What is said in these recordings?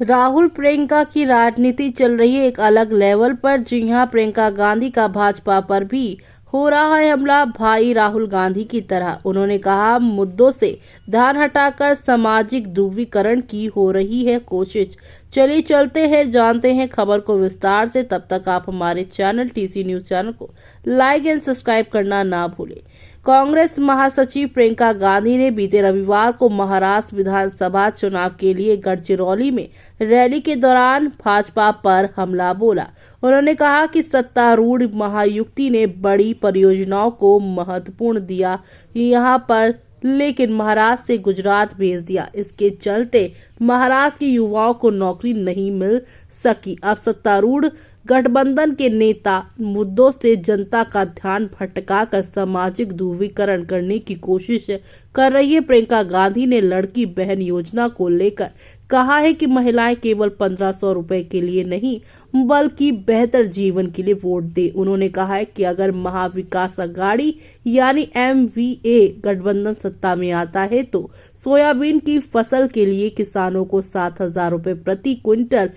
राहुल प्रियंका की राजनीति चल रही है एक अलग लेवल पर। जी हां, प्रियंका गांधी का भाजपा पर भी हो रहा है हमला, भाई राहुल गांधी की तरह। उन्होंने कहा, मुद्दों से ध्यान हटाकर सामाजिक ध्रुवीकरण की हो रही है कोशिश। चलिए चलते हैं, जानते हैं खबर को विस्तार से। तब तक आप हमारे चैनल टीसी न्यूज चैनल को लाइक एंड सब्सक्राइब करना ना भूलें। कांग्रेस महासचिव प्रियंका गांधी ने बीते रविवार को महाराष्ट्र विधानसभा चुनाव के लिए गढ़चिरौली में रैली के दौरान भाजपा पर हमला बोला। उन्होंने कहा कि सत्तारूढ़ महायुति ने बड़ी परियोजनाओं को महत्वपूर्ण दिया यहां पर, लेकिन महाराष्ट्र से गुजरात भेज दिया। इसके चलते महाराष्ट्र के युवाओं को नौकरी नहीं मिल सकी। अब सत्तारूढ़ गठबंधन के नेता मुद्दों से जनता का ध्यान भटकाकर सामाजिक ध्रुवीकरण करने की कोशिश कर रही है। प्रियंका गांधी ने लड़की बहन योजना को लेकर कहा है कि महिलाएं केवल 1500 रुपए के लिए नहीं बल्कि बेहतर जीवन के लिए वोट दे। उन्होंने कहा है कि अगर महाविकास अघाड़ी यानी MVA गठबंधन सत्ता में आता है तो सोयाबीन की फसल के लिए किसानों को 7000 रुपए प्रति क्विंटल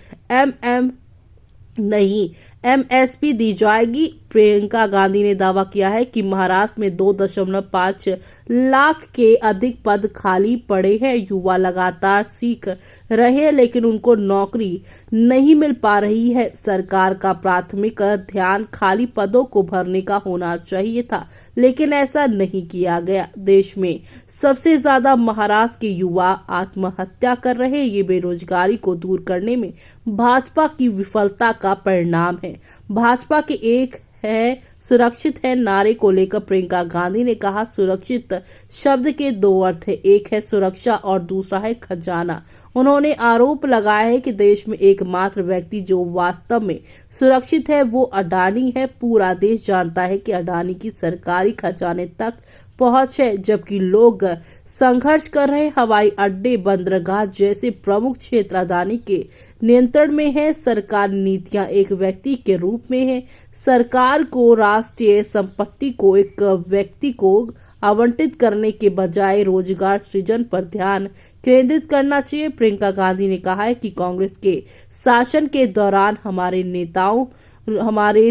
MSP दी जाएगी। प्रियंका गांधी ने दावा किया है कि महाराष्ट्र में 2.5 लाख के अधिक पद खाली पड़े हैं। युवा लगातार सीख रहे हैं लेकिन उनको नौकरी नहीं मिल पा रही है। सरकार का प्राथमिक ध्यान खाली पदों को भरने का होना चाहिए था, लेकिन ऐसा नहीं किया गया। देश में सबसे ज्यादा महाराष्ट्र के युवा आत्महत्या कर रहे हैं। ये बेरोजगारी को दूर करने में भाजपा की विफलता का परिणाम है। भाजपा के एक है सुरक्षित है नारे को लेकर प्रियंका गांधी ने कहा, सुरक्षित शब्द के दो अर्थ है, एक है सुरक्षा और दूसरा है खजाना। उन्होंने आरोप लगाया है कि देश में एकमात्र व्यक्ति जो वास्तव में सुरक्षित है वो अडानी है। पूरा देश जानता है कि अडानी की सरकारी खजाने तक पहुंच है, जबकि लोग संघर्ष कर रहे। हवाई अड्डे, बंदरगाह जैसे प्रमुख क्षेत्र अडानी के नियंत्रण में है। सरकार नीतियां एक व्यक्ति के रूप में है। सरकार को राष्ट्रीय संपत्ति को एक व्यक्ति को आवंटित करने के बजाय रोजगार सृजन पर ध्यान केंद्रित करना चाहिए। प्रियंका गांधी ने कहा है कि कांग्रेस के शासन के दौरान हमारे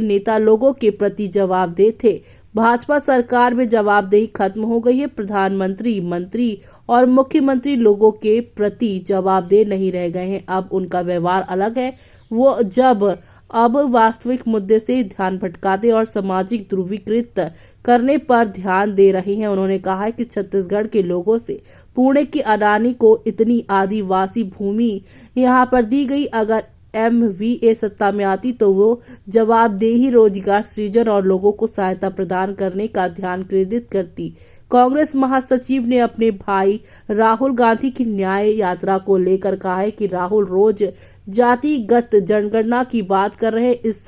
नेता लोगों के प्रति जवाबदेह थे। भाजपा सरकार में जवाबदेही खत्म हो गई है। प्रधानमंत्री, मंत्री और मुख्यमंत्री लोगों के प्रति जवाबदेह नहीं रह गए हैं। अब उनका व्यवहार अलग है। वो अब वास्तविक मुद्दे से ध्यान भटकाते और सामाजिक ध्रुवीकृत करने पर ध्यान दे रहे हैं। उन्होंने कहा है कि छत्तीसगढ़ के लोगों से पुणे की अडानी को इतनी आदिवासी भूमि यहाँ पर दी गई। अगर MVA सत्ता में आती तो वो जवाबदेही, रोजगार सृजन और लोगों को सहायता प्रदान करने का ध्यान केंद्रित करती। कांग्रेस महासचिव ने अपने भाई राहुल गांधी की न्याय यात्रा को लेकर कहा है कि राहुल रोज जातिगत जनगणना की बात कर रहे हैं। इस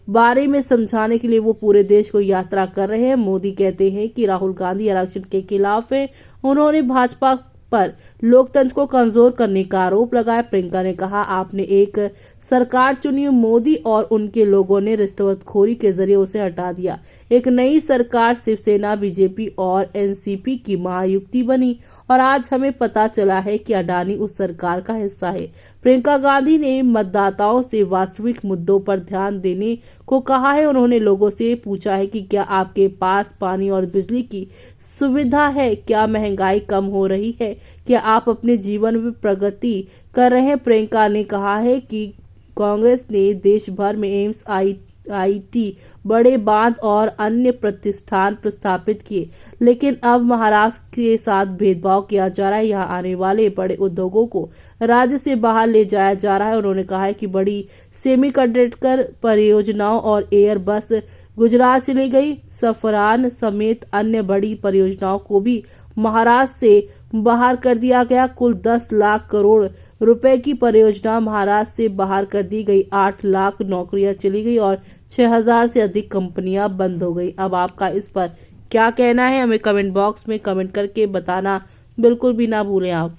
बारे में समझाने के लिए वो पूरे देश को यात्रा कर रहे हैं। मोदी कहते हैं कि राहुल गांधी आरक्षण के खिलाफ है। उन्होंने भाजपा पर लोकतंत्र को कमजोर करने का आरोप लगाया। प्रियंका ने कहा, आपने एक सरकार चुनी, मोदी और उनके लोगों ने रिश्वतखोरी के जरिए उसे हटा दिया। एक नई सरकार शिवसेना, बीजेपी और NCP की महायुति बनी और आज हमें पता चला है कि अडानी उस सरकार का हिस्सा है। प्रियंका गांधी ने मतदाताओं से वास्तविक मुद्दों पर ध्यान देने को कहा है। उन्होंने लोगों से पूछा है कि क्या आपके पास पानी और बिजली की सुविधा है, क्या महंगाई कम हो रही है, क्या आप अपने जीवन में प्रगति कर रहे हैं। प्रियंका ने कहा है कि कांग्रेस ने देश भर में एम्स, IT, बड़े बांध और अन्य प्रतिष्ठान प्रस्थापित किए, लेकिन अब महाराष्ट्र के साथ भेदभाव किया जा रहा है। यहाँ आने वाले बड़े उद्योगों को राज्य से बाहर ले जाया जा रहा है। उन्होंने कहा है कि बड़ी सेमीकंडक्टर परियोजनाओं और एयरबस गुजरात चली गई। सफरान समेत अन्य बड़ी परियोजनाओं को भी महाराष्ट्र से बाहर कर दिया गया। कुल 10 लाख करोड़ रुपए की परियोजना महाराष्ट्र से बाहर कर दी गई। 8 लाख नौकरियां चली गई और 6000 से अधिक कंपनियां बंद हो गई। अब आपका इस पर क्या कहना है, हमें कमेंट बॉक्स में कमेंट करके बताना बिल्कुल भी ना भूलें आप।